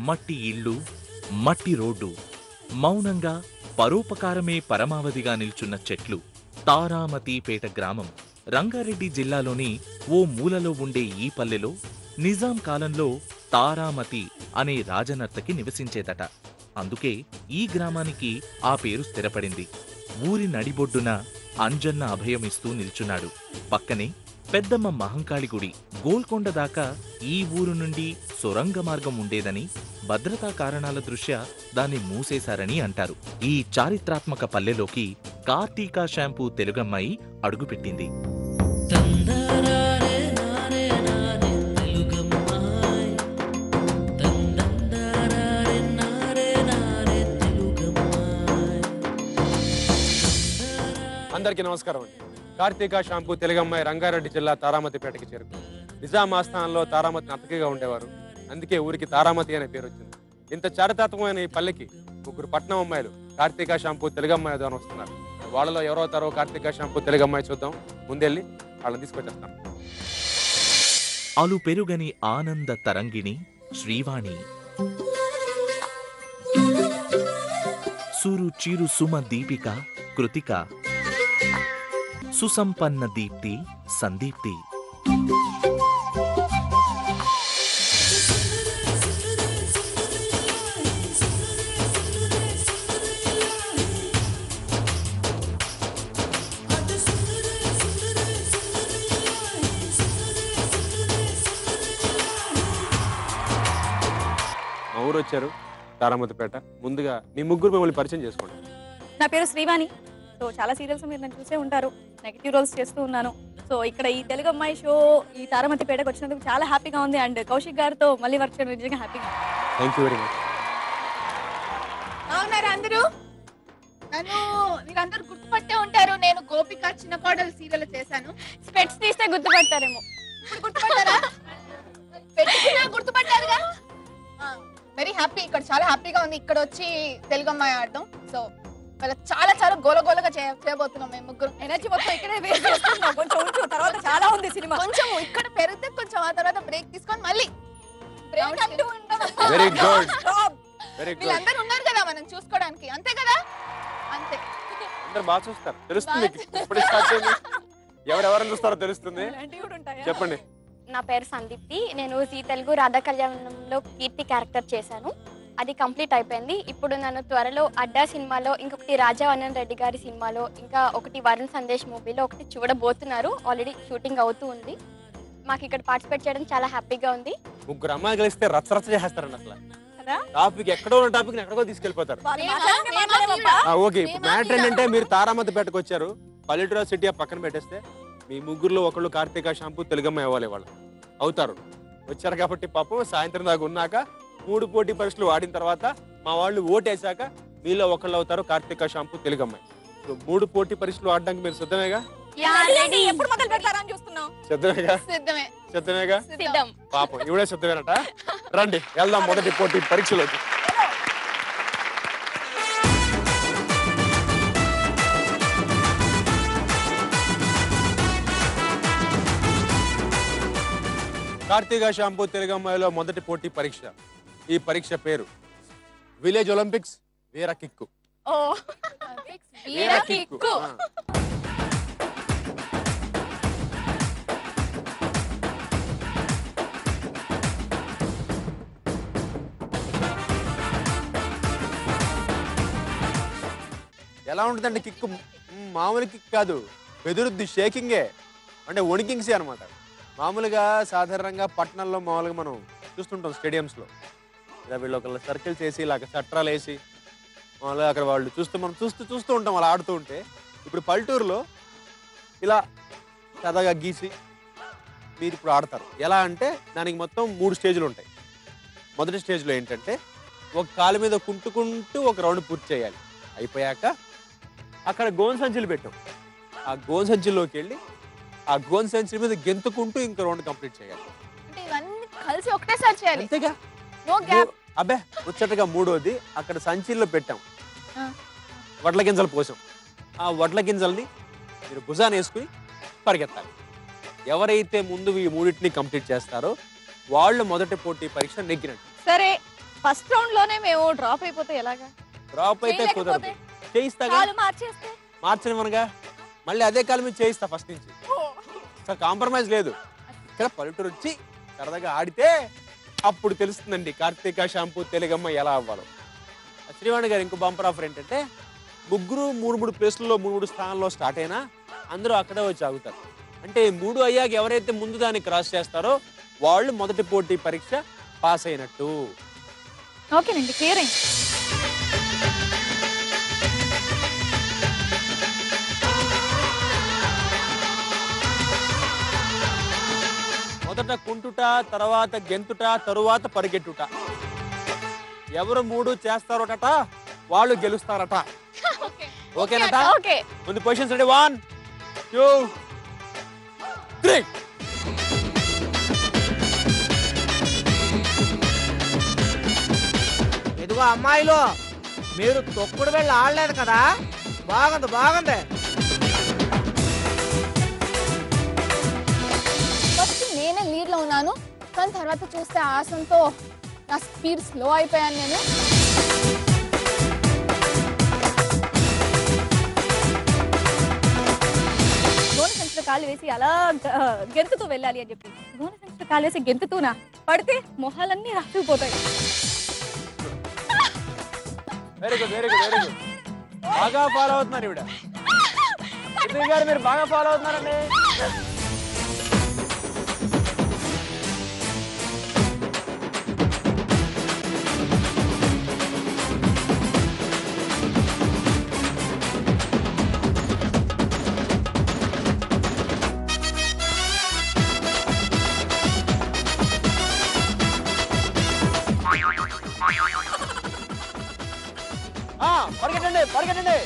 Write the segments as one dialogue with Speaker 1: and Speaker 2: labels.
Speaker 1: మట్టి ఇళ్ళు, మట్టి రోడ్డు, మౌనంగా పరోపకారమే పరమావధిగా నిల్చున్న చెట్లు. తారామతిపేట గ్రామం రంగారెడ్డి జిల్లాలోని ఓ మూలలో ఉండే ఈ పల్లెలో నిజాం కాలంలో తారామతి అనే రాజనర్తకి నివసించేదట. అందుకే ఈ గ్రామానికి ఆ పేరు స్థిరపడింది. ఊరి నడిబొడ్డున అంజన్న అభయమిస్తూ నిల్చున్నాడు. పక్కనే పెద్దమ్మ మహంకాళి గుడి. గోల్కొండ దాకా ఈ ఊరు నుండి సొరంగ మార్గం ఉండేదని, భద్రతా కారణాల దృష్ట్యా దాన్ని మూసేశారని అంటారు. ఈ చారిత్రాత్మక పల్లెలోకి కార్తీకా షాంపూ తెలుగమ్మాయి అడుగుపెట్టింది.
Speaker 2: అందరికీ నమస్కారం అండి. కార్తీకా షాంపూ తెలుగమ్మాయి రంగారెడ్డి జిల్లా తారామతిపేటకి చేరుకుంది. నిజాం ఆస్థానంలో తారామతి నర్తకిగా ఉండేవారు. అందుకే ఊరికి తారామతి అనే పేరు వచ్చింది. ఇంత చారిత్రాత్మకమైన ఈ పల్లెకి ముగ్గురు పట్నం అమ్మాయిలు కార్తీకా షాంపూ తెలుగమ్మాయి ద్వారా వస్తున్నారు. వాళ్ళలో ఎవరవుతారో కార్తీకా షాంపూ తెలుగమ్మాయి చూద్దాం. ముందెళ్ళి వాళ్ళని తీసుకొచ్చేస్తాం.
Speaker 1: అలు పెరుగని ఆనంద తరంగిణి శ్రీవాణి, సురు చిరు సుమ దీపిక కృతిక, సుసంపన్న దీప్తి సందీప్తి.
Speaker 2: మా ఊరు వచ్చారు తారామతిపేట. ముందుగా మీ ముగ్గురు మిమ్మల్ని పరిచయం చేసుకోండి.
Speaker 3: నా పేరు శ్రీవాణి. సో చాలా సీరియల్స్ మీరు నన్ను చూసే ఉంటారు. నెగిటివ్ రోల్స్ చేస్తూ ఉన్నాను. సో ఇక్కడ ఈ తెలుగు అమ్మాయి షో ఈ తారామతిపేటకు వచ్చినందుకు చాలా హ్యాపీగా ఉంది. అండ్ కౌశిక్ గారితో మళ్ళీ వర్క్ చేయడం నిజంగా హ్యాపీగా.
Speaker 2: Thank you very much.
Speaker 4: అవునారా అందరూ? నన్ను మీరందరూ గుర్తుపట్టే ఉంటారు. నేను గోపిక చిన్న కోడలు సీరియల్ చేశాను.
Speaker 3: స్పెట్స్ తీస్తే గుర్తుపడతారేమో.
Speaker 4: గుర్తుపట్టారా? పెట్టుకున్నా గుర్తుపట్టారుగా. Very happy. ఇక్కడ చాలా హ్యాపీగా ఉంది ఇక్కడ వచ్చి తెలుగు అమ్మాయి ఆడటం. సో చాలా చాలా గోలగోలగా చేయబోతున్నాం మేము ముగ్గురు.
Speaker 3: ఎనర్జీ మొత్తం ఇక్కడే వేస్ట్ చేస్తున్నాం. కొంచెం ఉంచు, తర్వాత చాలా ఉంది సినిమా.
Speaker 4: కొంచెం ఇక్కడ పెరిగితే కొంచెం ఆ తర్వాత బ్రేక్ తీసుకొని మళ్ళీ
Speaker 2: వెరీ గుడ్, వెరీ గుడ్.
Speaker 4: వీళ్ళందరూ ఉన్నారు కదా మనం చూసుకోవడానికి, అంతే కదా? అంతే.
Speaker 2: అందరు బాగా చూస్తారు, తెలుస్తుంది. ఇప్పుడు స్టార్ట్ చేయండి. ఎవరెవరిని చూస్తారో తెలుస్తుంది. చెప్పండి.
Speaker 5: నా పేరు సందీప్తి. నేను జీ తెలుగు రాధా కళ్యాణంలో కీర్తి క్యారెక్టర్ చేశాను. అది కంప్లీట్ అయిపోయింది. ఇప్పుడు నన్ను త్వరలో అడ్డా సినిమాలో, ఇంకొకటి రాజావన్నన్ రెడ్డి గారి సినిమాలో, ఇంకా ఒకటి వరుణ్ సందేశ్ మూవీలో ఒకటి చూడబోతున్నారు. ఆల్రెడీ షూటింగ్ అవుతూ ఉంది. మాకు ఇక్కడ పార్టిసిపేట్ చేయడం చాలా హ్యాపీగా ఉంది.
Speaker 2: ముగ్గురు అమ్మాయి కలిస్తే రచ్చరచ్చ చేస్తారండి. అసలు టాపిక్ ఎక్కడో ఉన్న టాపిక్ ఎక్కడికో తీసుకెళ్ళిపోతారు. ఓకే, మ్యాటర్ ఏంటంటే మీరు తారామతిపేటకు వచ్చారు. పల్లెటూరు సిటీ పక్కన పెట్టేస్తే మీ ముగ్గురులో ఒకళ్ళు కార్తీకా షాంపూ తెలుగమ్మాయి అవ్వాలి. వాళ్ళు అవుతారు. వచ్చారు కాబట్టి పాపం సాయంత్రం దాకా ఉన్నాక 3 పోటీ పరీక్షలు ఆడిన తర్వాత మా వాళ్ళు ఓటేశాక మీలో ఒకళ్ళు అవుతారు కార్తీకా షాంపూ తెలుగమ్మాయి. 3 పోటీ పరీక్షలు ఆడడానికి మీరు సిద్ధమేగా? సిద్ధమేగా? పాపం ఇవిడే సిద్ధమేనట. రండి వెళ్దాం మొదటి పోటీ పరీక్షలోకి. కార్తీకా షాంపూ తెలుగమ్మాయిలో మొదటి పోటీ పరీక్ష. ఈ పరీక్ష పేరు విలేజ్ ఒలింపిక్స్ వీర కిక్కు. ఎలా ఉంటుందండి కిక్కు? మామూలు కిక్ కాదు, బెదురుద్ది, షేకింగే, అంటే వణికింగ్సే అనమాట. మామూలుగా సాధారణంగా పట్టణంలో మామూలుగా మనం చూస్తుంటాం స్టేడియంస్లో, ఇలా వీళ్ళు ఒక సర్కిల్స్ వేసి ఇలాగ చట్రాలు వేసి మామూలుగా అక్కడ వాళ్ళు మనం చూస్తూ ఉంటాం అలా ఆడుతూ ఉంటే. ఇప్పుడు పల్లెటూరులో ఇలా సరదాగా గీసి మీరు ఇప్పుడు ఆడతారు. ఎలా అంటే దానికి మొత్తం 3 స్టేజ్లు ఉంటాయి. మొదటి స్టేజ్లో ఏంటంటే ఒక కాలు మీద కుంటుకుంటూ ఒక రౌండ్ పూర్తి చేయాలి. అయిపోయాక అక్కడ గోన్ సంచులు పెట్టాం. ఆ గోన్ సంచుల్లోకి వెళ్ళి ఆ గోన్ సంచుల మీద గెంతుకుంటూ ఇంకో రౌండ్ కంప్లీట్ చేయాలి.
Speaker 4: అంటే ఇవన్నీ కలిసి ఒకటేసారి చేయాలి.
Speaker 2: అంతేగా?
Speaker 4: No gap.
Speaker 2: అబ్బే ముచ్చటగా మూడోది అక్కడ సంచిల్లో పెట్టాం, వడ్ల గింజలు పోసాం. ఆ వడ్ల గింజల్ని మీరు భుజాన వేసుకుని పరిగెత్తాలి. ఎవరైతే ముందు ఈ 3టిని కంప్లీట్ చేస్తారో వాళ్ళు మొదటి పోటీ పరీక్ష నెగ్గినట్టు.
Speaker 3: సరే, ఫస్ట్ రౌండ్ లోనే మేము డ్రాప్ అయిపోతే ఎలాగా?
Speaker 2: డ్రాప్ అయితే కుదరదు. చేయిస్తాగా,
Speaker 3: కాలు మార్చేస్తే
Speaker 2: మార్చనివనగా మళ్ళీ అదే కాలు మీద చేయిస్తా ఫస్ట్ నుంచి. అసలు కాంప్రమైజ్ లేదు. ఇక్కడ పల్లెటూరు వచ్చి సరదాగా ఆడితే అప్పుడు తెలుస్తుందండి కార్తీక షాంపూ తెలుగమ్మ ఎలా అవ్వాలో. శ్రీవాణి గారు ఇంకో బంపర్ ఆఫర్ ఏంటంటే ముగ్గురు 3 ప్లేస్లలో 3 స్థానాల్లో స్టార్ట్ అయినా అందరూ అక్కడే వచ్చి ఆగుతారు. అంటే 3 అయ్యాక ఎవరైతే ముందు దాన్ని క్రాస్ చేస్తారో వాళ్ళు మొదటి పోటీ పరీక్ష పాస్ అయినట్టు.
Speaker 3: ఓకేనండి, క్లియర్ అయింది.
Speaker 2: మొదట కుంటుట, తర్వాత గెంతుట, తరువాత పరిగెట్టుట. ఎవరు 3 చేస్తారట వాళ్ళు గెలుస్తారట. ఓకేనట?
Speaker 3: ఓకే.
Speaker 2: ముందు పొజిషన్స్ రెడీ. 1 2 3.
Speaker 6: ఇదిగో అమ్మాయిలు, మీరు తొక్కుడు వెళ్ళి ఆడలేదు కదా, బాగుంది బాగుంది.
Speaker 4: ఫస్ట్ నేనే లీడ్ లో ఉన్నాను, కానీ తర్వాత చూస్తే ఆసంతో నా స్పీడ్ స్లో అయిపోయాను నేను.
Speaker 3: గోన సంచిలో కాలు వేసి అలా గెంతుతూ వెళ్ళాలి అని చెప్పి గోన సంచిలో కాలు వేసి గెంతుతూనా పడితే మొహాలన్నీ రాసుకుపోతాయి.
Speaker 2: Very good, very good, very good. బాగా ఫాలో అవుతున్నారు ఇవిడ. శ్రీ గారు మీరు బాగా ఫాలో అవుతున్నారండి. పరిగెట్టండి, పరిగెట్టండి.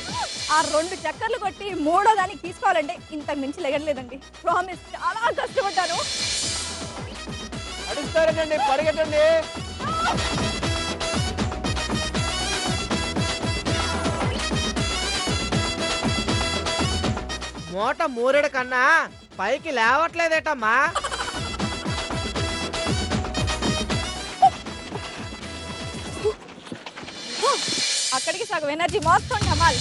Speaker 3: ఆ 2 చక్కర్లు కొట్టి 3వ దానికి తీసుకోవాలంటే ఇంతకు మించి లెగట్లేదండి. ప్రామిస్, చాలా కష్టపడ్డాను.
Speaker 2: అడుగుతారండి, పరిగెట్టండి.
Speaker 6: మూట మూరెడు కన్నా పైకి లేవట్లేదేటమ్మా.
Speaker 3: అక్కడికి సగం ఎనర్జీ మొత్తం ఢమాల్.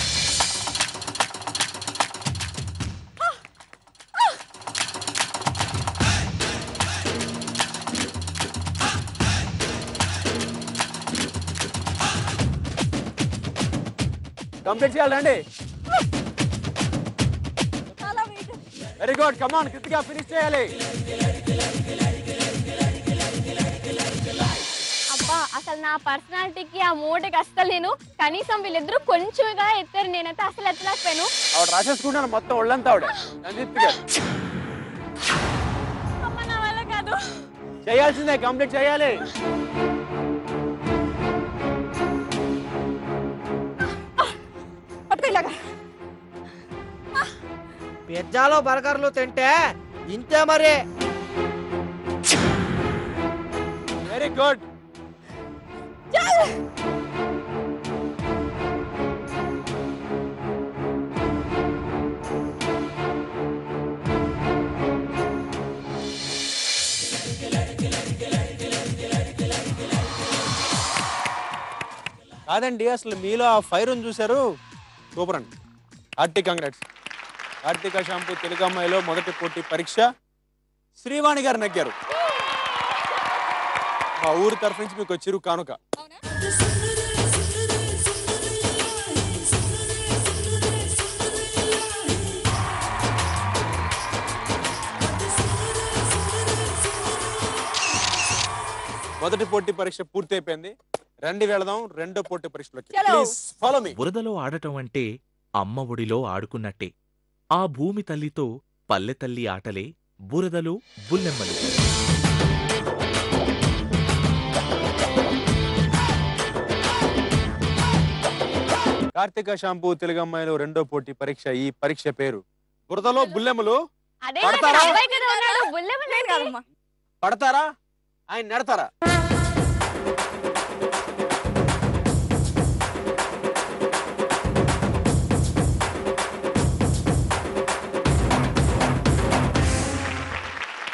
Speaker 2: కంప్లీట్ చేయాలండి.
Speaker 3: చాలా వెయిట్.
Speaker 2: వెరీ గుడ్, కమాన్ కృతిక ఫినిష్ చేయాలి.
Speaker 5: అబ్బా, అసలు నా పర్సనాలిటీకి ఆ మూటకి అస్సలు నేను కనీసం వీళ్ళిద్దరూ కొంచెంగా ఎత్తారు, నేనైతే అసలు ఎత్తలేకపోయాను.
Speaker 2: ఆవిడ రాసేసుకుంటాను మొత్తం ఒళ్ళంతా ఆవిడ. రంజిత్ గారు
Speaker 5: అమ్మ, నా వల్ల కాదు.
Speaker 2: చేయాల్సిందే, కంప్లీట్ చేయాలి.
Speaker 3: పట్టుకో ఇలాగా.
Speaker 6: పిజ్జాలో బర్గర్లు తింటే ఇంతే మరి.
Speaker 2: Very good. కాదండి, అసలు మీలో ఆ ఫైర్ చూసారు, సూపర్ అండి. Hearty congrats. Karthika shampoo Telugu అమ్మాయిలో మొదటి పోటీ పరీక్ష శ్రీవాణి గారు నెగ్గారు. మా ఊరి తరఫు నుంచి మీకు చిరు కానుక. మొదటి పోటీ పరీక్ష పూర్తి అయిపోయింది. రండి వెళదాం రెండో పోటీ పరీక్షలోకి. Please follow me.
Speaker 1: బురదలో ఆడటం అంటే అమ్మ ఒడిలో ఆడుకున్నట్టే. ఆ భూమి తల్లితో పల్లె తల్లి ఆటలే బురదలో బుల్లెమ్మలు.
Speaker 2: కార్తీక షాంపూ తెలుగు అమ్మాయిలో రెండో పోటీ పరీక్ష. ఈ పరీక్ష పేరు బురదలో బుల్లెమ్మలు.
Speaker 5: అదే
Speaker 2: పడతారా?
Speaker 5: అబ్బాయి కదా ఉన్నాడు, బుల్లెమ్మలు ఏంటి?
Speaker 3: కాదమ్మా.
Speaker 2: పడతారా ఆయన నెడతారా?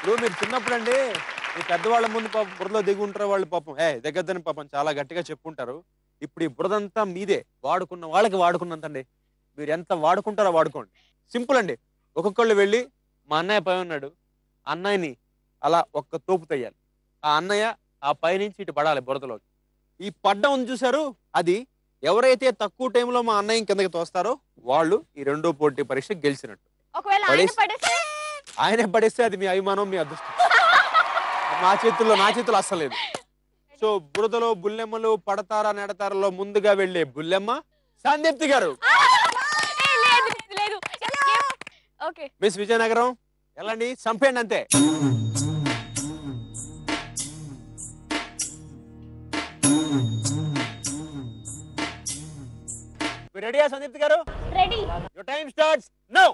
Speaker 2: ఇప్పుడు మీరు చిన్నప్పుడు అండి ఈ పెద్దవాళ్ళ ముందు పాపం బురదలో దిగి ఉంటారు వాళ్ళు పాపం దగ్గరదని పాపం చాలా గట్టిగా చెప్పుకుంటారు. ఇప్పుడు ఈ బురదంతా మీదే, వాడుకున్న వాళ్ళకి వాడుకున్నంతండి. మీరు ఎంత వాడుకుంటారో వాడుకోండి. సింపుల్ అండి. ఒక్కొక్కళ్ళు వెళ్ళి మా అన్నయ్య పై ఉన్నాడు, అన్నయ్యని అలా ఒక్క తోపు తయ్యాలి. ఆ అన్నయ్య ఆ పైనుంచి ఇటు పడాలి బురదలోకి. ఈ పడ్డం ఉంది చూసారు, అది ఎవరైతే తక్కువ టైంలో మా అన్నయ్య కిందకి తోస్తారో వాళ్ళు ఈ రెండో పోటీ పరీక్ష గెలిచినట్టు. ఆయనే పడేస్తే అది మీ అభిమానం, మీ అదృష్టం. నా చేతుల్లో అస్సలు లేదు. సో బురదలో బుల్లెమ్మలు పడతారా నెడతారలో ముందుగా వెళ్ళే బుల్లెమ్మ సందీప్తి గారు. మిస్ విజయనగరం వెళ్ళండి, చంపేయండి అంతే. రెడీయా సందీప్తి గారు?
Speaker 5: Ready.
Speaker 2: Your time starts now.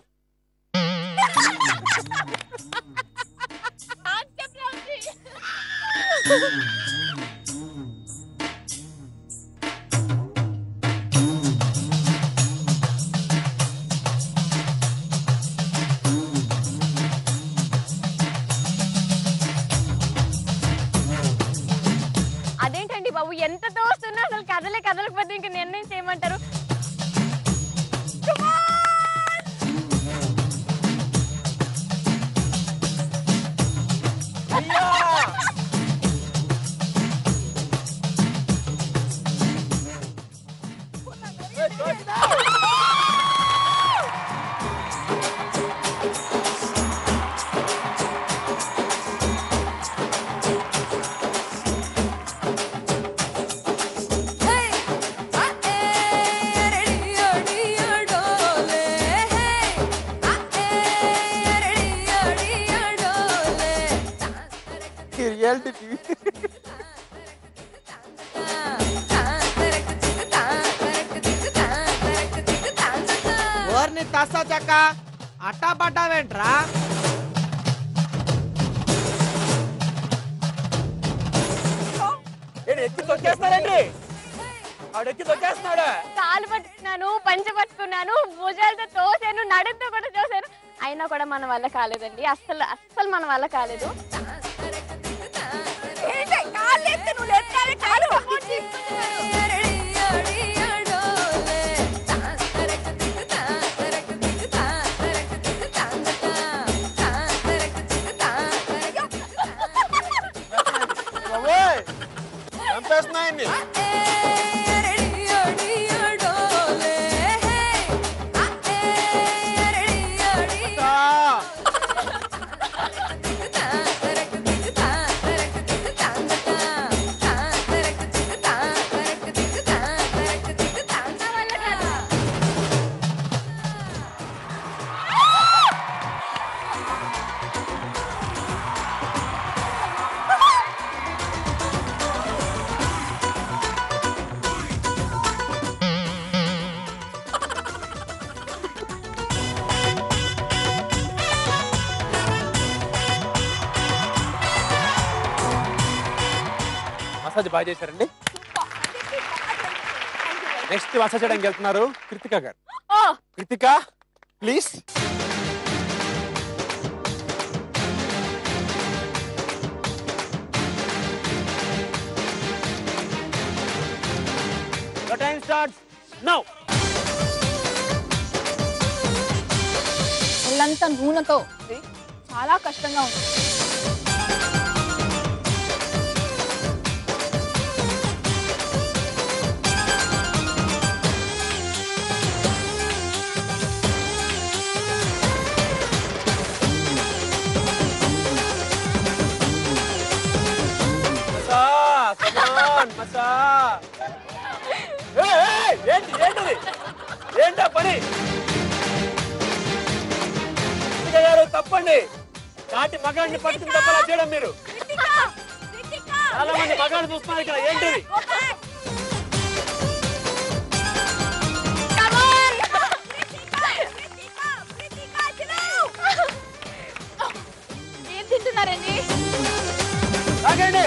Speaker 5: అదేంటండి బాబు, ఎంత తోస్తున్నా అసలు కదలకపోతే ఇంకా నిర్ణయం చేయమంటారు?
Speaker 6: ఓర్ని తస్సా చెక్క అట్టా పడ్డావేంట్రా?
Speaker 2: ఎక్కి తొక్కేస్తున్నారండి, ఆవిడెక్కి తొక్కేస్తున్నాడు.
Speaker 5: కాలు పట్టుకున్నాను, పంచ పట్టుకున్నాను, భుజాలతో తోసాను, నడుంతో కూడా తోసాను, అయినా కూడా మన వల్ల కాలేదండి. అస్సలు మన వల్ల కాలేదు.
Speaker 2: చంపేస్తున్నాయండి. మసాజ్ బాగా చేశారండి. నెక్స్ట్ మసాజ్ చేయడానికి వెళ్తున్నారు కృతిక గారు. Krittika please. Your time starts now.
Speaker 4: ఒళ్ళంతా నూనెతో చాలా కష్టంగా ఉంది.
Speaker 2: ఏంటా పని? తప్పండి, నాటి మగాడిని పట్టుకుని తప్పలా చేయడం మీరు. చాలా మంది మగాడిని చూస్తున్నారు ఇక్కడ. ఏంటిది?
Speaker 5: ఏం తింటున్నారండి?
Speaker 2: ఆగండి.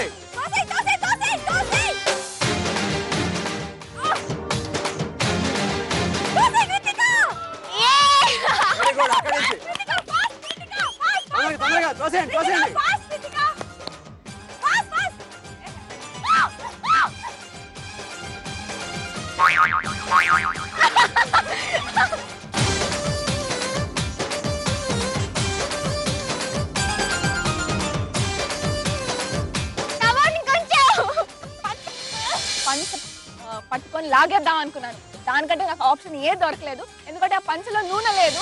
Speaker 4: పట్టుకొని లాగేద్దాం అనుకున్నాను. దానికంటే నాకు ఆప్షన్ ఏ దొరకలేదు, ఎందుకంటే ఆ పంచలో నూనె లేదు.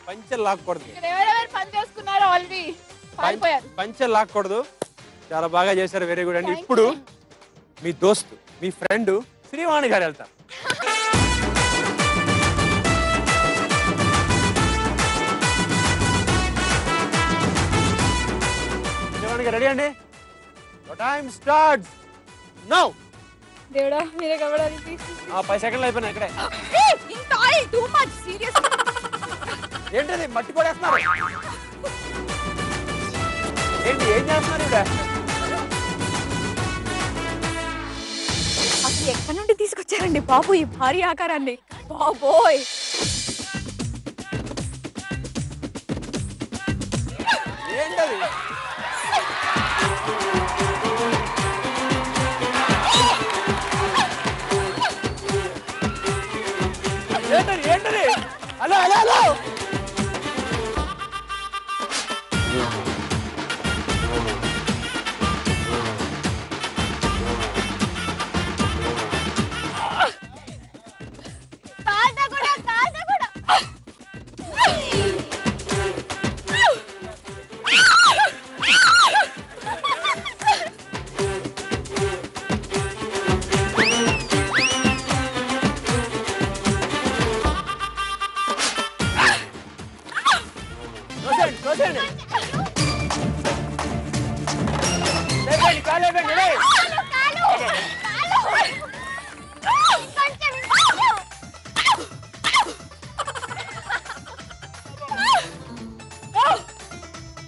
Speaker 2: పంచెలు లాక్కూడదు.
Speaker 4: ఎవరెవరు పని చేసుకున్నారో ఆల్రెడీ పారిపోయారు.
Speaker 2: పంచెలు లాక్కూడదు. చాలా బాగా చేశారు, వెరీ గుడ్ అండి. ఇప్పుడు మీ దోస్తు, మీ ఫ్రెండ్ శ్రీవాణి గారు వెళ్తారు. శ్రీవాణి గారు రెడీ అండి? Time starts now.
Speaker 3: దేవుడా మీరే కవడానికి
Speaker 2: 10 సెకండ్లు అయిపోయినాయి ఇక్కడే.
Speaker 3: ఇంత ఆయిల్ టూ మచ్ సీరియస్.
Speaker 2: ఏంటది మట్టి కొడేస్తున్నారు? ఏంటి ఏం చేస్తున్నారు ఇక్కడ?
Speaker 3: అసలు ఎక్కడి నుండి తీసుకొచ్చారండి బాబు ఈ భారీ ఆకారాన్ని? బాబోయ్
Speaker 2: ఏంటది? ఏంటది ఏంటది? హలో హలో హలో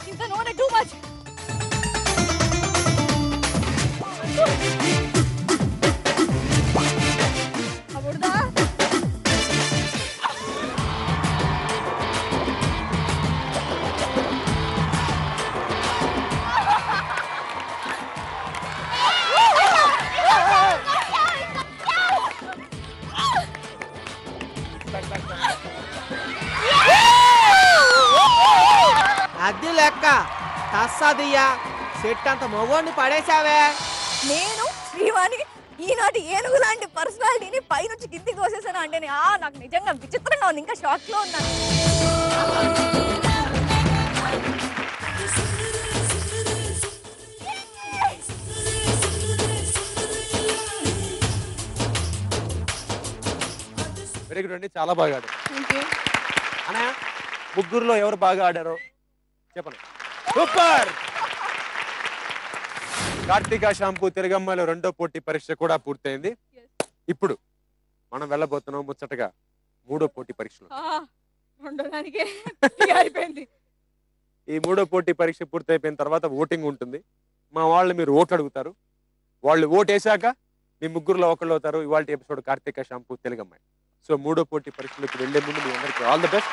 Speaker 3: ఇంత నూనె టూ మచ్. అబుడదా
Speaker 6: అది లెక్క తస్సదియ్యా సెట్ అంత మగోడిని పడేసావే.
Speaker 3: నేను శ్రీవాణి ఈనాటి ఏనుగు లాంటి పర్సనాలిటీని పైనుంచి కిందికి కోసేసాను అంటే నాకు నిజంగా విచిత్రంగా ఉంది. ఇంకా షాక్ లో ఉన్నాను.
Speaker 2: వెరీ గుడ్ అండి, చాలా బాగా ఆడారు. అన్నయ్య ముగ్గురులో ఎవరు బాగా ఆడారో చెప్పండి. సూపర్. కార్తీక షాంపూ తెలుగమ్మాయిలో రెండో పోటీ పరీక్ష కూడా పూర్తయింది. ఇప్పుడు మనం వెళ్ళబోతున్నాం ముచ్చటగా మూడో పోటీ పరీక్షలు. ఈ మూడో పోటీ పరీక్ష పూర్తయిపోయిన తర్వాత ఓటింగ్ ఉంటుంది. మా వాళ్ళు మీరు ఓట్లు అడుగుతారు. వాళ్ళు ఓటు వేసాక మీ ముగ్గురులో ఒకళ్ళు అవుతారు. ఇవాళ ఎపిసోడ్ కార్తీక షాంపూ తెలుగమ్మాయి. సో మూడో పోటీ పరీక్షలకు వెళ్లే ముందు మీ అందరికీ ఆల్ ది బెస్ట్.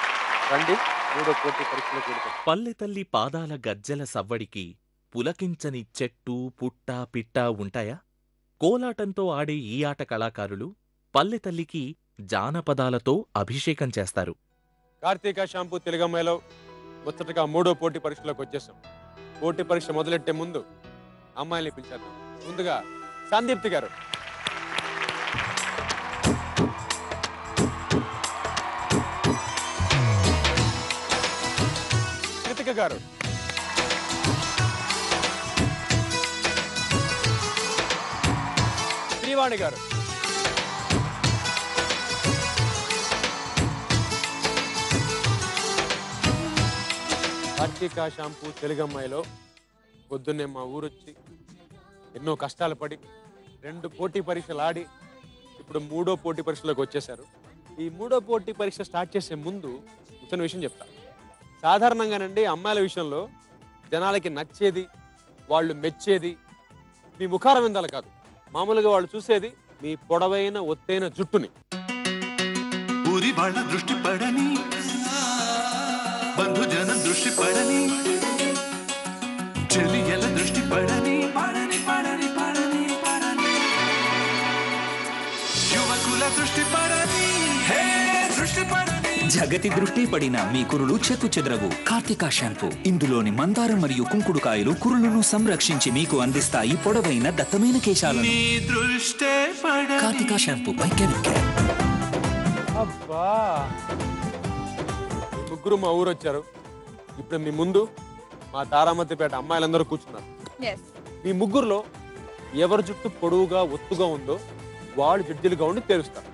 Speaker 2: రండి మూడో పోటీ పరీక్షలకు వెళ్తాం.
Speaker 1: పల్లె తల్లి పాదాల గజ్జెల సవ్వడికి పులకించని చెట్టు పుట్ట పిట్ట ఉంటాయా? కోలాటంతో ఆడే ఈ ఆట కళాకారులు పల్లె తల్లికి జానపదాలతో అభిషేకం చేస్తారు.
Speaker 2: కార్తీక షాంపూ తెలుగమ్మాయిలో ముచ్చటగా మూడో పోటీ పరీక్షలోకి వచ్చేసాం. పోటీ పరీక్ష మొదలెట్టే ముందు అమ్మాయిని పిలిచేద్దాం. ముందుగా సందీప్తి గారు, కృతిక గారు, శ్రీవాణి గారు, కార్తీక షాంపూ తెలుగమ్మాయిలో పొద్దున్నే మా ఊరొచ్చి ఎన్నో కష్టాలు పడి 2 పోటీ పరీక్షలు ఆడి ఇప్పుడు 3వ పోటీ పరీక్షలోకి వచ్చేశారు. ఈ మూడో పోటీ పరీక్ష స్టార్ట్ చేసే ముందు చిన్న విషయం చెప్తా. సాధారణంగానండి అమ్మాయిల విషయంలో జనాలకి నచ్చేది, వాళ్ళు మెచ్చేది మీ ముఖార విందాలు కాదు. మామూలుగా వాళ్ళు చూసేది మీ పొడవైన ఒత్తైన జుట్టుని.
Speaker 7: ఊరి వాళ్ళ దృష్టి పడని, బంధుజన దృష్టి పడని, చెలియల దృష్టి పడని, పడని పడని పడని పడని, యువకుల దృష్టి పడని, హే దృష్టి పడని.
Speaker 8: జగతి దృష్టి పడిన మీ కురులు చెక్కు చెదరవు. కార్తికా షాంపూ ఇందులోని మందారం మరియు కుంకుడుకాయలు కురులను సంరక్షించి మీకు అందిస్తాయి పొడవైన దట్టమైన కేశాలను.
Speaker 7: నీ దృష్టే పడని.
Speaker 8: Karthika shampoo by chemical.
Speaker 2: అబ్బా, ముగ్గురు మా ఊరు వచ్చారు. ఇప్పుడు మీ ముందు మా తారామతిపేట అమ్మాయిలందరూ కూర్చున్నారు. మీ ముగ్గురులో ఎవరి జుట్టు పొడవుగా ఒత్తుగా ఉందో వాళ్ళు జడ్జిలుగా ఉండి తెలుస్తారు.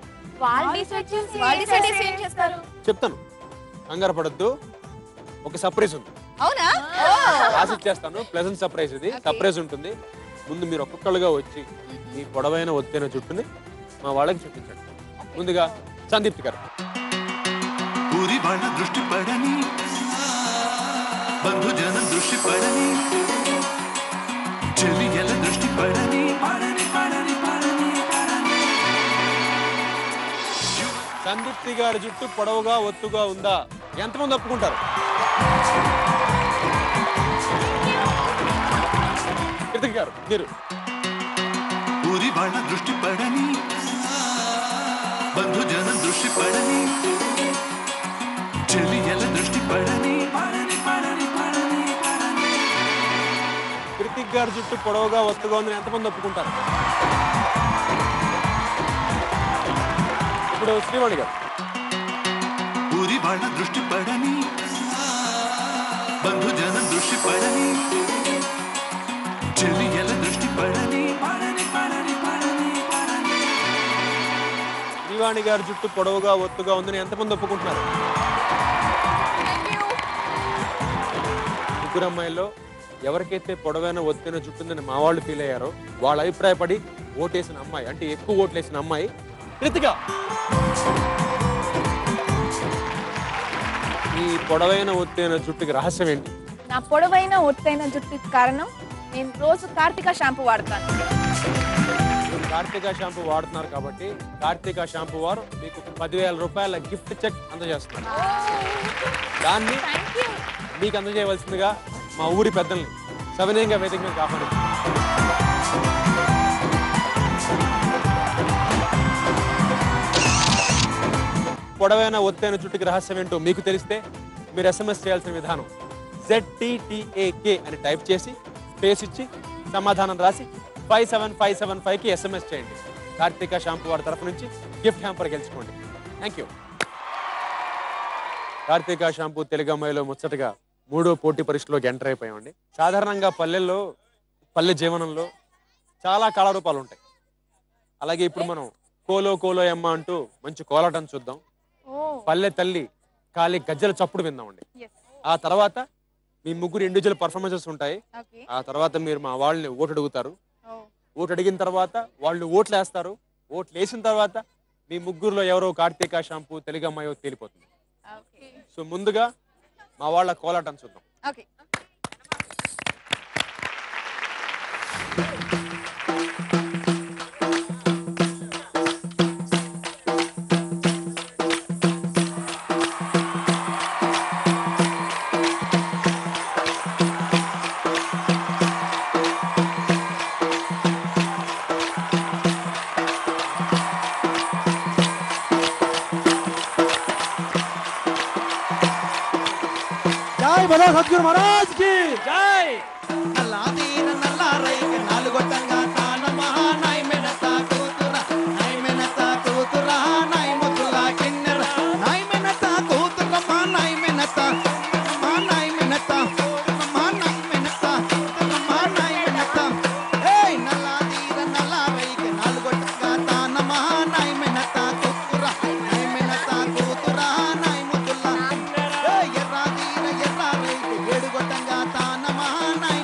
Speaker 2: చెప్తాను, కంగారు పడద్దు. ఒక సర్ప్రైజ్ ఉంది.
Speaker 4: అవునా?
Speaker 2: రాసిచ్చేస్తాను. ప్లెజెంట్ సర్ప్రైజ్ ఇది. సర్ప్రైజ్ ఉంటుంది. ముందు మీరు ఒక్కొక్కరుగా వచ్చి మీ పొడవైన ఒత్తైన జుట్టుని మా వాళ్ళకి చూపించండి. ముందుగా సందీప్తి గారు.
Speaker 7: ఊరి వాళ్ళ దృష్టి పడని, బంధుజన దృష్టి పడని, చెలియల దృష్టి పడని, పడని పడని పడని పడని.
Speaker 2: సందీప్తి గారి జుట్టు పొడవుగా ఒత్తుగా ఉందా? ఎంతమంది ఒప్పుకుంటారు? కృతిక్ గారు మీరు.
Speaker 7: ఊరి వాళ్ళ దృష్టి పడని, బంధుజన దృష్టి పడని, చెలియల దృష్టి పడని, పడని పడని పడని పడని.
Speaker 2: కృతిక్ గారి జుట్టు పొడవుగా ఒత్తుగా ఉందని ఎంతమంది ఒప్పుకుంటారు? ఇప్పుడు శ్రీవాణి గారు.
Speaker 7: ఊరి వాళ్ళ దృష్టి పడని, బంధుజన దృష్టి పడని, చెలియల దృష్టి పడని, పడని పడని పడని పడని.
Speaker 2: శ్రీవాణి గారి జుట్టు పొడవుగా ఒత్తుగా ఉందని ఎంతమంది ఒప్పుకుంటున్నారు? ముగ్గురు అమ్మాయిల్లో ఎవరికైతే పొడవైన ఒత్తైన జుట్టు ఉందని మా వాళ్ళు ఫీల్ అయ్యారో వాళ్ళ అభిప్రాయపడి ఓటేసిన అమ్మాయి, అంటే ఎక్కువ ఓట్లు వేసిన అమ్మాయి కృతిక. ఈ పొడవైన ఒత్తైన జుట్టుకి రహస్యం ఏంటి?
Speaker 4: నా పొడవైన ఒత్తైన జుట్టుకి కారణం నేను రోజు కార్తికా షాంపూ వాడతాను.
Speaker 2: మీరు కార్తికా షాంపూ వాడుతున్నారు కాబట్టి కార్తికా షాంపూ వారు మీకు 10,000 రూపాయల గిఫ్ట్ చెక్ అందజేస్తున్నారు. దాన్ని మీకు అందజేయవలసిందిగా మా ఊరి పెద్దల్ని సవినయంగా వేదిక మీద ఆహ్వానించారు. పొడవైన ఒత్తైన జుట్టుకి రహస్యం ఏంటో మీకు తెలిస్తే మీరు SMS చేయాల్సిన విధానం ZTTAK అని టైప్ చేసి స్పేస్ ఇచ్చి సమాధానం రాసి 57575కి SMS చేయండి. కార్తికా షాంపూ వారి తరఫు నుంచి గిఫ్ట్ హ్యాంపర్ గెలుచుకోండి. Thank you. Karthika shampoo Telugu అమ్మాయిలో ముచ్చటగా మూడో పోటీ పరీక్షలోకి ఎంటర్ అయిపోయామండి. సాధారణంగా పల్లెల్లో, పల్లె జీవనంలో చాలా కళారూపాలు ఉంటాయి. అలాగే ఇప్పుడు మనం కోలో కోలో అమ్మ అంటూ మంచి కోలాటం చూద్దాం. పల్లె తల్లి ఖాళీ గజ్జల చప్పుడు విందామండి. ఆ తర్వాత మీ ముగ్గురు ఇండివిజువల్ పర్ఫార్మెన్సెస్ ఉంటాయి. ఆ తర్వాత మీరు మా వాళ్ళని ఓటు అడుగుతారు. ఓటు అడిగిన తర్వాత వాళ్ళు ఓట్లు వేస్తారు. ఓట్లు వేసిన తర్వాత మీ ముగ్గురులో ఎవరో కార్తికా షాంపూ తెలుగు అమ్మాయో తేలిపోతుంది. సో ముందుగా మా వాళ్ళ కోలాటం చూద్దాం.
Speaker 6: జై బలో సద్గురు మహారాజ్ కి జై.
Speaker 9: ఎర్రా తీర ఎర్రా రైతు ఏడుగొట్టంగా తానమా నాయ్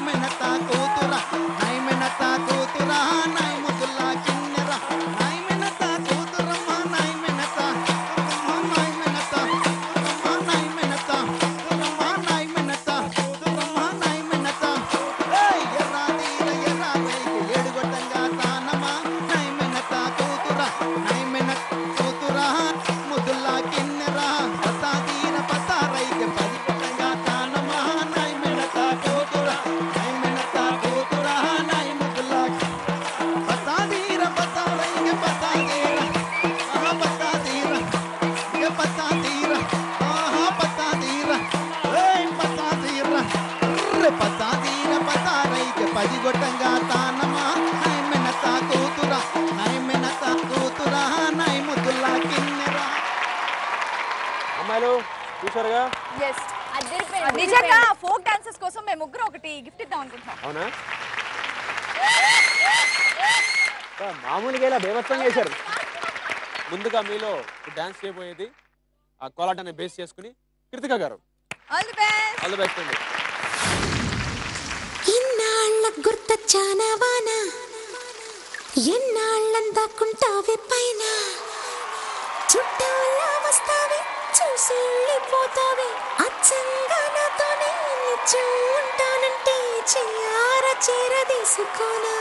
Speaker 2: చూసారుగా.
Speaker 3: నిజంగా ఫోక్ డాన్సర్స్ కోసం మేము ముగ్గురు ఒకటి గిఫ్ట్ ఇద్దాం అనుకుంటున్నాం.
Speaker 2: అవునా? మామూలుగా ఇలా బేభత్సంగా చేశారు. ముందుగా మీలో డాన్స్ చేయబోయేది ఆ కోలాటాన్ని బేస్ చేసుకుని కృతిక గారు.
Speaker 3: ఆల్ ది
Speaker 2: బెస్ట్ అండి.
Speaker 9: ఇన్నాళ్ళ గుర్తొచ్చానా వాన, ఎన్నాళ్ళందాకుంటావే పైన, చుట్టాలా వస్తావే చూసి వెళ్ళిపోతావే, అచ్చంగా నాతోనే నిత్యం ఉంటానంటే చెయ్యార చేరదీసుకోనా,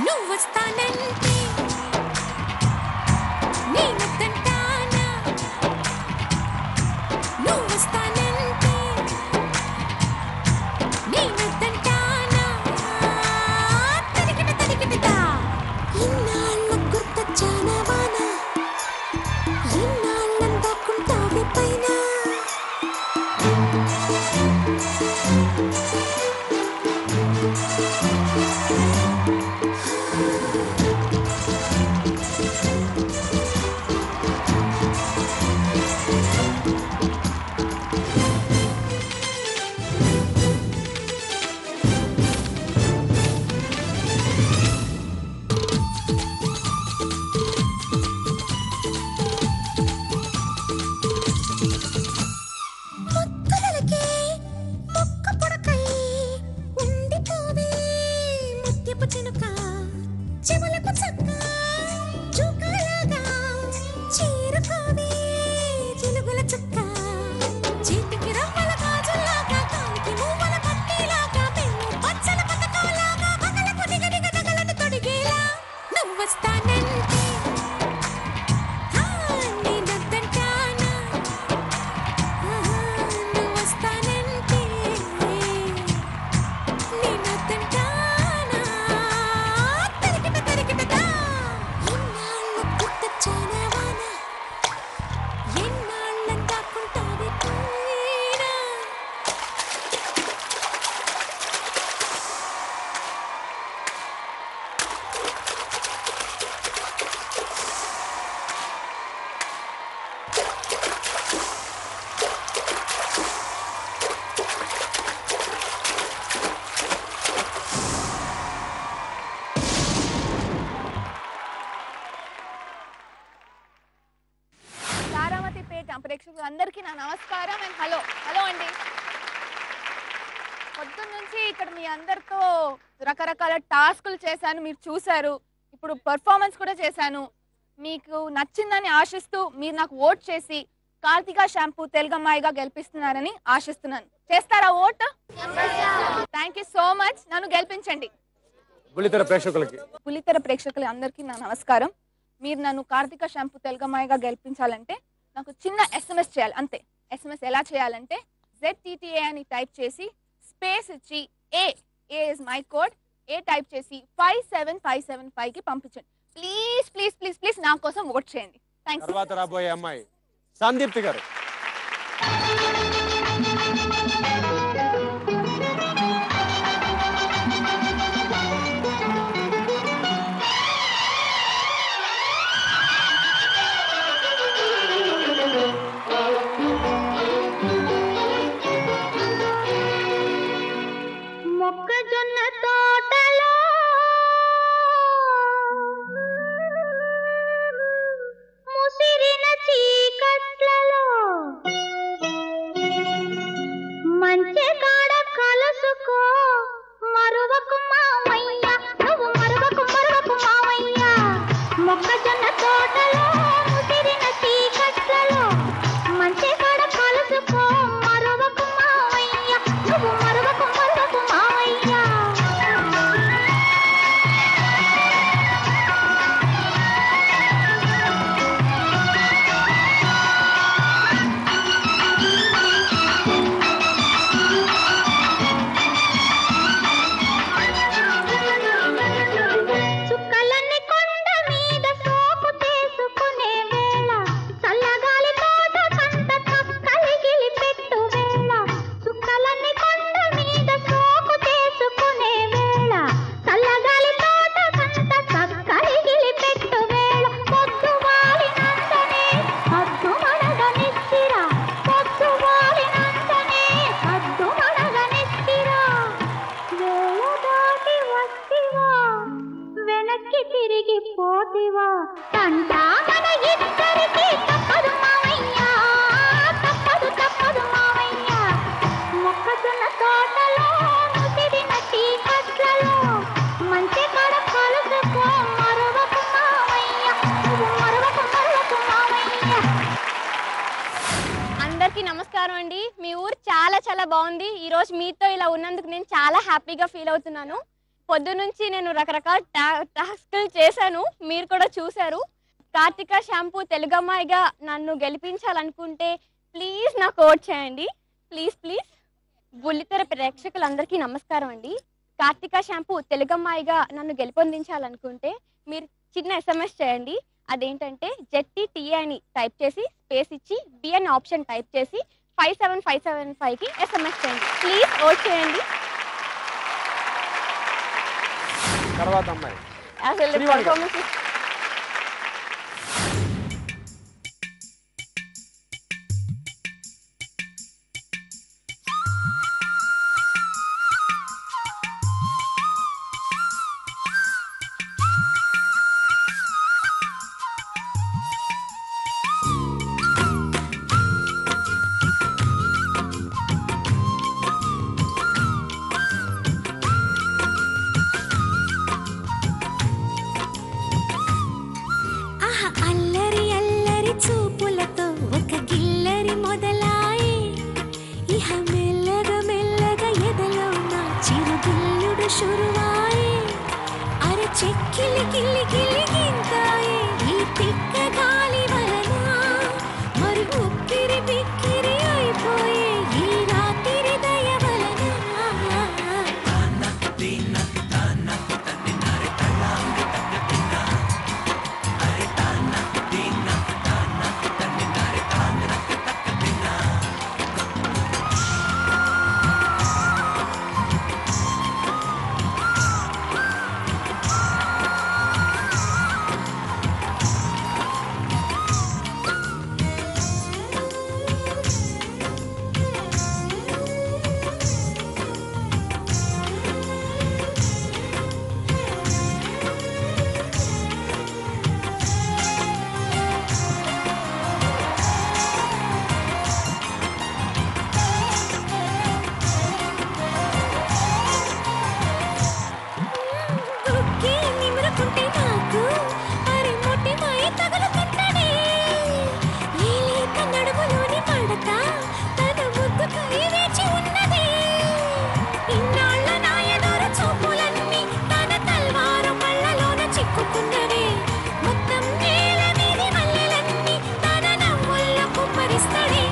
Speaker 9: నువ్వొస్తానంటే నేనొద్దంటానా, నువ్వొస్తానంటే నేనొద్దంటానా, తరిగిన తరిగినదా ఇన్నాళ్ళ గుర్తొచ్చానా వాన, ఎన్నాళ్ళందాకుంటావే పైన. ముక్కలకే మొక్క పొడకై ఉండిపోవే ముత్యపు చినుక, చెవులకు చక్క చుక్కలాగా చేరుకోవే చిలుగుల చుక్క, చేతికి రవ్వల గాజుల్లాగా కాలికి మూవల పట్టీలాగా పెన్ను పచ్చల పథకాలాగా పగలకు దిగడిగ నగలను తొడిగేలా, నువ్వొస్తానంటే నేనొద్దంటానా, నువ్వొస్తానంటే నేనొద్దంటానా, తరిగిన తరిగినదా ఇన్నాళ్ళ గుర్తొచ్చానా వాన, ఎన్నాళ్ళందాకుంటావే పైన.
Speaker 4: తారామతిపేట ప్రేక్షకులందరికీ నా నమస్కారం అండ్ హలో అండి. పొద్దున్న నుంచి ఇక్కడ మీ అందరితో రకరకాల టాస్కులు చేశాను, మీరు చూశారు. ఇప్పుడు పర్ఫార్మెన్స్ కూడా చేశాను. మీకు నచ్చిందని ఆశిస్తూ మీరు నాకు ఓట్ చేసి కార్తిక షాంపూ తెలుగమ్మాయిగా గెలిపిస్తున్నారని ఆశిస్తున్నాను. చేస్తారా vote? Thank you so much. నన్ను గెలిపించండి.
Speaker 2: బుల్లితెర ప్రేక్షకులకి
Speaker 4: బుల్లితెర ప్రేక్షకులు అందరికీ నా నమస్కారం. మీరు నన్ను కార్తిక షాంపూ తెలుగమ్మాయిగా గెలిపించాలంటే నాకు చిన్న SMS చేయాలి అంతే. SMS ఎలా చేయాలంటే ZTTA అని టైప్ చేసి స్పేస్ ఇచ్చి A is my code A type చేసి 57575కి పంపించండి. ప్లీజ్ ప్లీజ్ ప్లీజ్ ప్లీజ్ నా కోసం ఓట్ చేయండి. థ్యాంక్స్.
Speaker 2: తర్వాత రాబోయే అమ్మాయి సందీప్తి గారు.
Speaker 9: మొక్కజొన్న తోటలో ముసిరిన చీకట్లలో మంచి కాడ కలుసుకో మరువకు మావయ్య, నువ్వు మరువకు మావయ్య. మొక్కజొన్న తోటలో ముసిరిన చీకట్లలో మంచి కాడ కలుసుకో మరువకు మావయ్య, నువ్వు మరువకు మావయ్య. చుక్కలన్నీ కొండ మీద సోకు వెనక్కి తిరిగి పోతివా తంటా మన ఇద్దరికి తప్పదు మావయ్య తప్పదు తప్పదు మావయ్య మొక్కజొన్న తోటలో ముసిరిన చీకట్లలో మంచి కాడ కలుసుకో మరవకు మావయ్య నువ్వు మరవకు మరవకు మావయ్య.
Speaker 5: అందరికీ నమస్కారం అండి. మీ ఊరు చాలా చాలా బాగుంది. ఈ రోజు మీతో ఇలా ఉన్నందుకు నేను చాలా హ్యాపీగా ఫీల్ అవుతున్నాను. పొద్దునుంచి నేను రకరకాల టాస్కులు చేశాను, మీరు కూడా చూశారు. కార్తిక షాంపూ తెలుగమ్మాయిగా నన్ను గెలిపించాలనుకుంటే ప్లీజ్ నాకు ఓట్ చేయండి, ప్లీజ్ ప్లీజ్. బుల్లితెర ప్రేక్షకులందరికీ నమస్కారం అండి. కార్తిక షాంపూ తెలుగమ్మాయిగా నన్ను గెలుపొందించాలనుకుంటే మీరు చిన్న SMS చేయండి. అదేంటంటే ZTTA అని టైప్ చేసి స్పేస్ ఇచ్చి BN ఆప్షన్ టైప్ చేసి 57575కి SMS చేయండి. ప్లీజ్ ఓట్ చేయండి.
Speaker 2: తర్వాత అమ్మాయి
Speaker 5: అసలు
Speaker 2: శ్రీవాణి గారు.
Speaker 5: performance
Speaker 9: అల్లరి అల్లరి చూపులతో ఒక గిల్లరి మొదలాయి ఇహ మెల్లగా మెల్లగా ఎదలో నా చిరుగిల్లుడు షురువాయి అరే చెక్కిలి గిల్లి గిల్లి గింతాయి ఈ తిక్క గాలి వలన మరి ఉక్కిరి బిక్కిరి అయిపోయే ఈ రాత్రి దయ వలన. ఉక్కి నిమురుకుంటే నాకు అరే మొట్టి మై తగులుకుంటాడే లేలేత నడుములోని మడత తన ముద్దుకై వేచి ఉన్నది ఇన్నాళ్ళ నాయనోర చూపులన్నీ తన తల్వారు కళ్ళలోన చిక్కుకున్నవే మొత్తం నేల మీది మల్లెలన్నీ తన నవ్వుల్లో కుమ్మరిస్తాడే.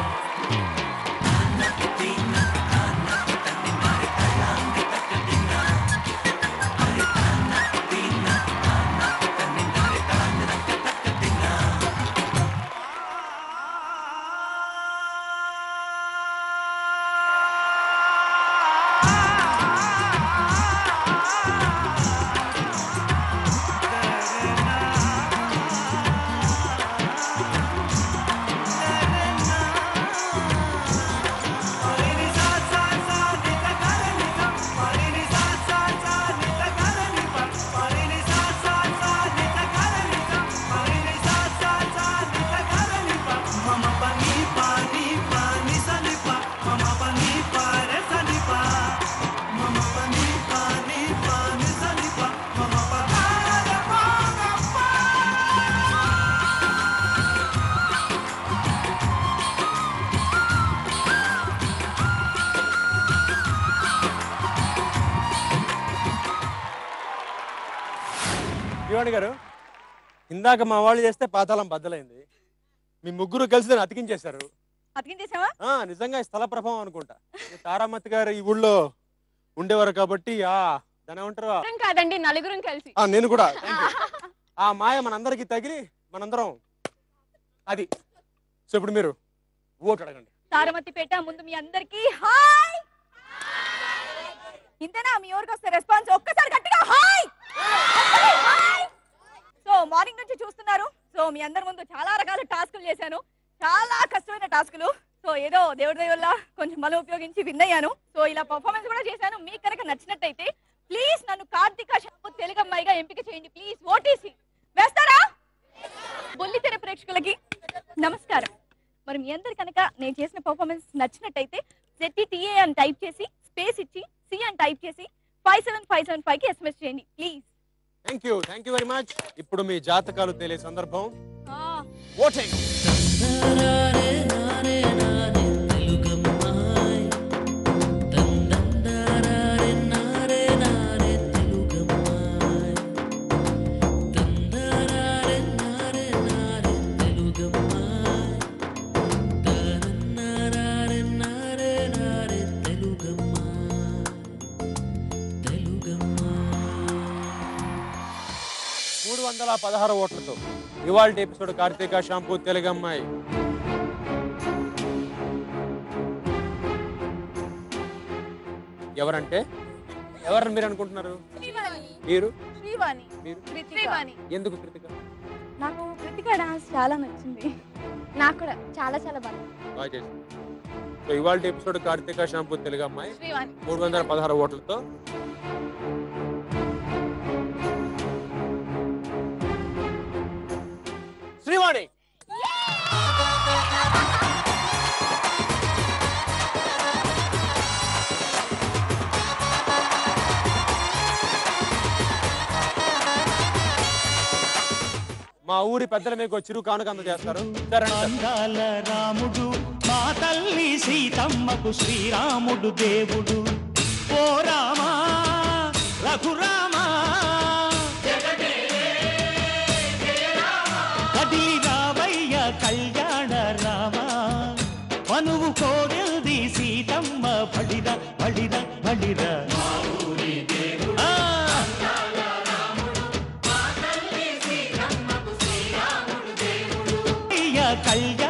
Speaker 2: శ్రీవాణి గారు, ఇందాక మా వాళ్ళు చేస్తే పాతాళం బద్దలైంది, మీ ముగ్గురు కలిసి దాన్ని అతికించేశారు.
Speaker 3: అతికించేసావా?
Speaker 2: నిజంగా ఈ స్థల ప్రభావం అనుకుంటా. ఈ తారామతి గారు ఈ ఊళ్ళో ఉండేవారు కాబట్టి దాని ఏమంటారు,
Speaker 5: కాదండి నలుగురం కలిసి.
Speaker 2: నేను కూడా ఆ మాయ మనందరికి తగిలి మనందరం అది. సో ఇప్పుడు మీరు ఓటు అడగండి.
Speaker 3: తారమతిపేట ముందు మీ అందరికి హాయ్. ఇంతేనా మీ ఊరికి వస్తే రెస్పాన్స్? ఒక్కసారి గట్టిగా హాయ్. సో మార్నింగ్ నుంచి చూస్తున్నారు. సో మీ అందరి ముందు చాలా రకాల టాస్కులు చేశాను, చాలా కష్టమైన టాస్కులు. సో ఏదో దేవుడి దయ వల్ల కొంచెం బలం ఉపయోగించి విన్ అయ్యాను. సో ఇలా పర్ఫార్మెన్స్ కూడా చేశాను. మీకు కనుక నచ్చినట్టయితే ప్లీజ్ నన్ను కార్తీక షాంపూ తెలుగమ్మాయిగా ఎంపిక చేయండి ప్లీజ్. ఓటీసీ వేస్తారా? బుల్లితెర ప్రేక్షకులకి నమస్కారం. మరి మీ అందరు కనుక నేను చేసిన పర్ఫార్మెన్స్ నచ్చినట్టయితే ZTTA అని టైప్ చేసి స్పేస్ ఇచ్చి సి అని టైప్ చేసి 57575 కి SMS చేయండి please.
Speaker 2: Thank you very much. ఇప్పుడు మీ జాతకాలు తెలియ సందర్భం. ఓటింగ్. ఓట్లతో ఇవాల్టి ఎపిసోడ్ కార్తీక షాంపూ తెలుగమ్మాయి ఎవరంటే ఎవరని మీరు అనుకుంటున్నారు? మీరు ఎందుకు కృతిక?
Speaker 3: నాకు కృతిక డాన్స్ చాలా నచ్చింది.
Speaker 5: నాకు కూడా చాలా చాలా
Speaker 2: బాగా చేసింది. సో ఇవాల్టి ఎపిసోడ్ కార్తీక షాంపూ తెలుగమ్మాయి 316 ఓట్లతో శ్రీవాణి. మా ఊరి పెద్దలు మీకు చిరు కానుక అందజేస్తారు.
Speaker 10: అందాల రాముడు మా తల్లి సీతమ్మకు శ్రీరాముడు దేవుడు. ఓ రామా రఘురామా కదిలి రావయ్య కళ్యాణ రామా. మనువు కోరింది సీతమ్మ బడిర బడిర బడిర. కళ్యాణ